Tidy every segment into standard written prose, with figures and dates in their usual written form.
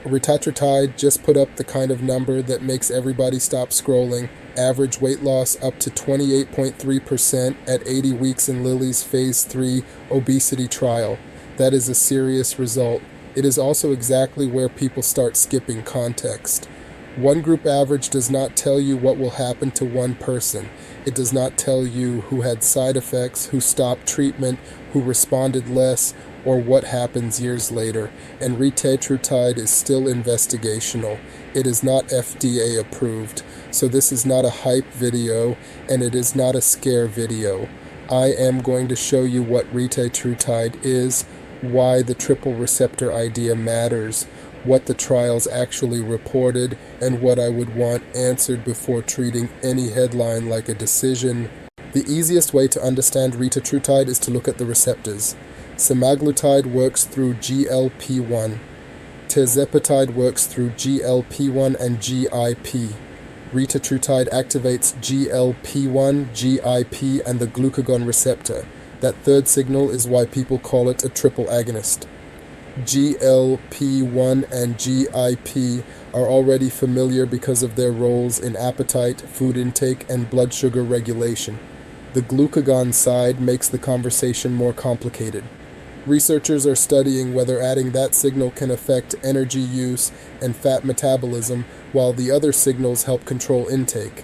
Retatrutide just put up the kind of number that makes everybody stop scrolling. Average weight loss up to 28.3% at 80 weeks in Lilly's Phase 3 obesity trial. That is a serious result. It is also exactly where people start skipping context. One group average does not tell you what will happen to one person. It does not tell you who had side effects, who stopped treatment, who responded less, or what happens years later. And Retatrutide is still investigational. It is not FDA approved. So this is not a hype video, and it is not a scare video. I am going to show you what Retatrutide is, why the triple receptor idea matters, what the trials actually reported, and what I would want answered before treating any headline like a decision. The easiest way to understand Retatrutide is to look at the receptors. Semaglutide works through GLP-1. Tirzepatide works through GLP-1 and GIP. Retatrutide activates GLP-1, GIP, and the glucagon receptor. That third signal is why people call it a triple agonist. GLP-1 and GIP are already familiar because of their roles in appetite, food intake, and blood sugar regulation. The glucagon side makes the conversation more complicated. Researchers are studying whether adding that signal can affect energy use and fat metabolism, while the other signals help control intake.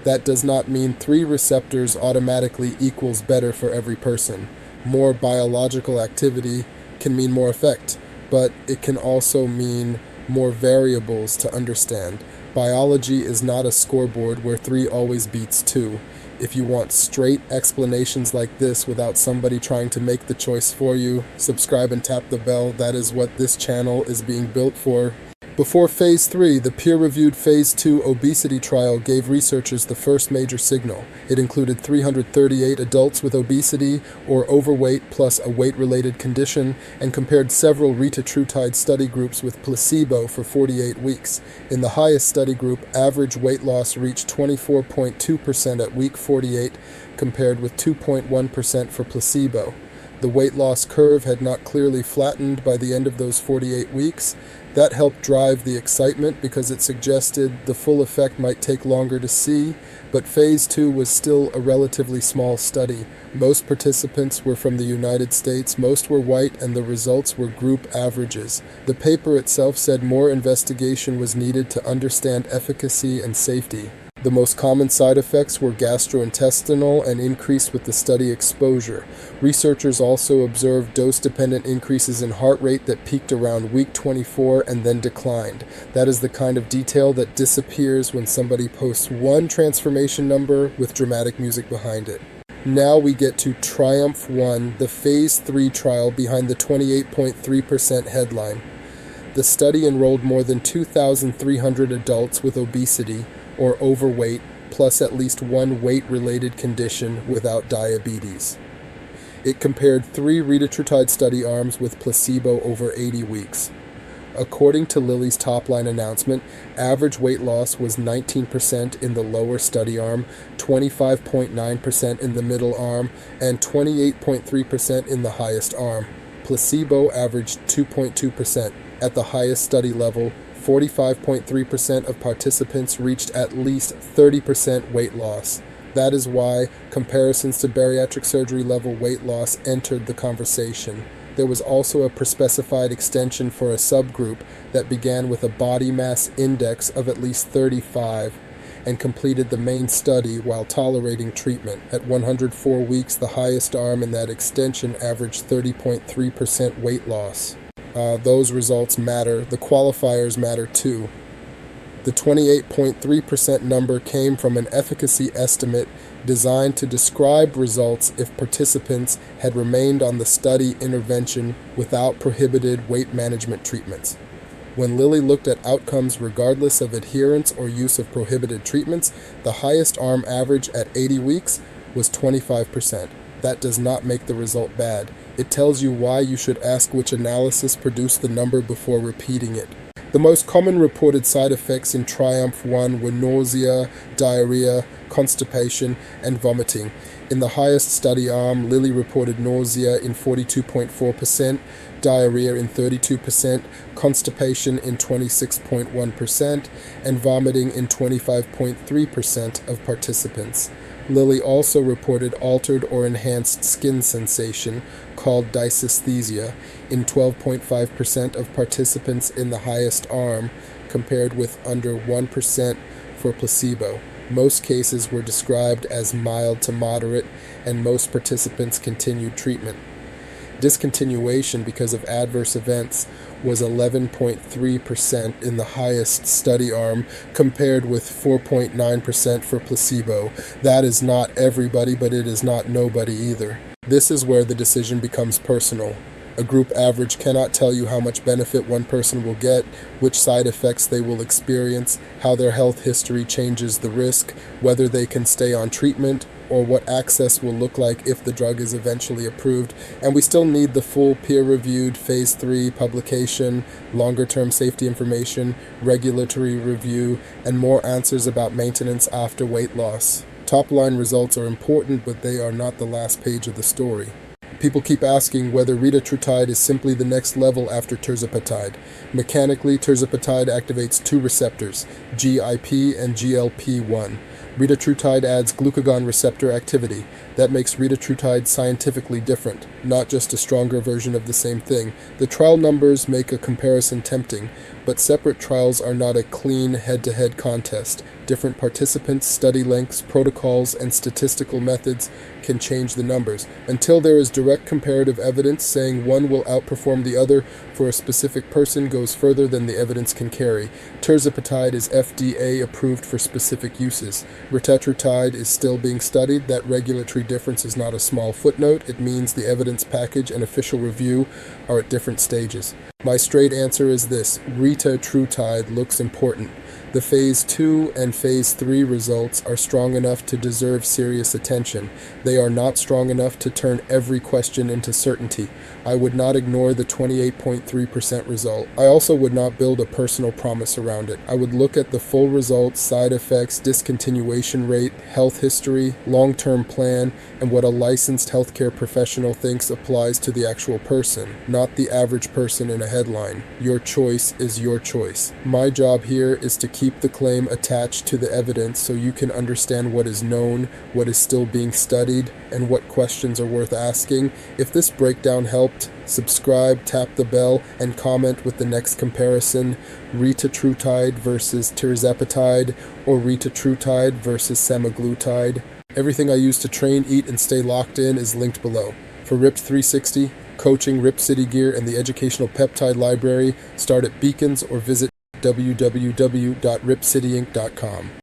That does not mean 3 receptors automatically equals better for every person. More biological activity can mean more effect, but it can also mean more variables to understand. Biology is not a scoreboard where 3 always beats 2. If you want straight explanations like this without somebody trying to make the choice for you, subscribe and tap the bell. That is what this channel is being built for. Before Phase 3, the peer-reviewed Phase 2 obesity trial gave researchers the first major signal. It included 338 adults with obesity or overweight plus a weight-related condition and compared several Retatrutide study groups with placebo for 48 weeks. In the highest study group, average weight loss reached 24.2% at week 48 compared with 2.1% for placebo. The weight loss curve had not clearly flattened by the end of those 48 weeks. That helped drive the excitement because it suggested the full effect might take longer to see, but Phase 2 was still a relatively small study. Most participants were from the United States, most were white, and the results were group averages. The paper itself said more investigation was needed to understand efficacy and safety. The most common side effects were gastrointestinal and increased with the study exposure. Researchers also observed dose-dependent increases in heart rate that peaked around week 24 and then declined. That is the kind of detail that disappears when somebody posts one transformation number with dramatic music behind it. Now we get to Triumph 1, the Phase 3 trial behind the 28.3% headline. The study enrolled more than 2,300 adults with obesity or overweight, plus at least one weight-related condition without diabetes. It compared 3 Retatrutide study arms with placebo over 80 weeks. According to Lilly's topline announcement, average weight loss was 19% in the lower study arm, 25.9% in the middle arm, and 28.3% in the highest arm. Placebo averaged 2.2%. At the highest study level, 45.3% of participants reached at least 30% weight loss. That is why comparisons to bariatric surgery level weight loss entered the conversation. There was also a pre-specified extension for a subgroup that began with a body mass index of at least 35 and completed the main study while tolerating treatment. At 104 weeks, the highest arm in that extension averaged 30.3% weight loss. Those results matter. The qualifiers matter too. The 28.3% number came from an efficacy estimate designed to describe results if participants had remained on the study intervention without prohibited weight management treatments. When Lilly looked at outcomes regardless of adherence or use of prohibited treatments, the highest arm average at 80 weeks was 25%. That does not make the result bad. It tells you why you should ask which analysis produced the number before repeating it. The most common reported side effects in Triumph 1 were nausea, diarrhea, constipation, and vomiting. In the highest study arm, Lilly reported nausea in 42.4%, diarrhea in 32%, constipation in 26.1%, and vomiting in 25.3% of participants. Lilly also reported altered or enhanced skin sensation, called dysesthesia, in 12.5% of participants in the highest arm, compared with under 1% for placebo. Most cases were described as mild to moderate, and most participants continued treatment. Discontinuation because of adverse events was 11.3% in the highest study arm, compared with 4.9% for placebo. That is not everybody, but it is not nobody either. This is where the decision becomes personal. A group average cannot tell you how much benefit one person will get, which side effects they will experience, how their health history changes the risk, whether they can stay on treatment, or what access will look like if the drug is eventually approved. And we still need the full peer-reviewed Phase 3 publication, longer-term safety information, regulatory review, and more answers about maintenance after weight loss. Top-line results are important, but they are not the last page of the story. People keep asking whether Retatrutide is simply the next level after tirzepatide. Mechanically, tirzepatide activates two receptors, GIP and GLP-1. Retatrutide adds glucagon receptor activity. That makes Retatrutide scientifically different, not just a stronger version of the same thing. The trial numbers make a comparison tempting, but separate trials are not a clean head-to-head contest. Different participants, study lengths, protocols, and statistical methods can change the numbers. Until there is direct comparative evidence saying one will outperform the other for a specific person goes further than the evidence can carry. Tirzepatide is FDA approved for specific uses. Retatrutide is still being studied. That regulatory difference is not a small footnote. It means the evidence package and official review are at different stages. My straight answer is this: Retatrutide looks important. The Phase 2 and Phase 3 results are strong enough to deserve serious attention. They are not strong enough to turn every question into certainty. I would not ignore the 28.3% result. I also would not build a personal promise around it. I would look at the full results, side effects, discontinuation rate, health history, long-term plan, and what a licensed healthcare professional thinks applies to the actual person, not the average person in a headline. Your choice is your choice. My job here is to keep the claim attached to the evidence so you can understand what is known, what is still being studied, and what questions are worth asking. If this breakdown helped, subscribe, tap the bell, and comment with the next comparison: Retatrutide versus tirzepatide, or Retatrutide versus semaglutide. Everything I use to train, eat, and stay locked in is linked below. For Ripped 360, coaching, Rip City gear, and the educational peptide library, start at Beacons or visit www.ripcityinc.com.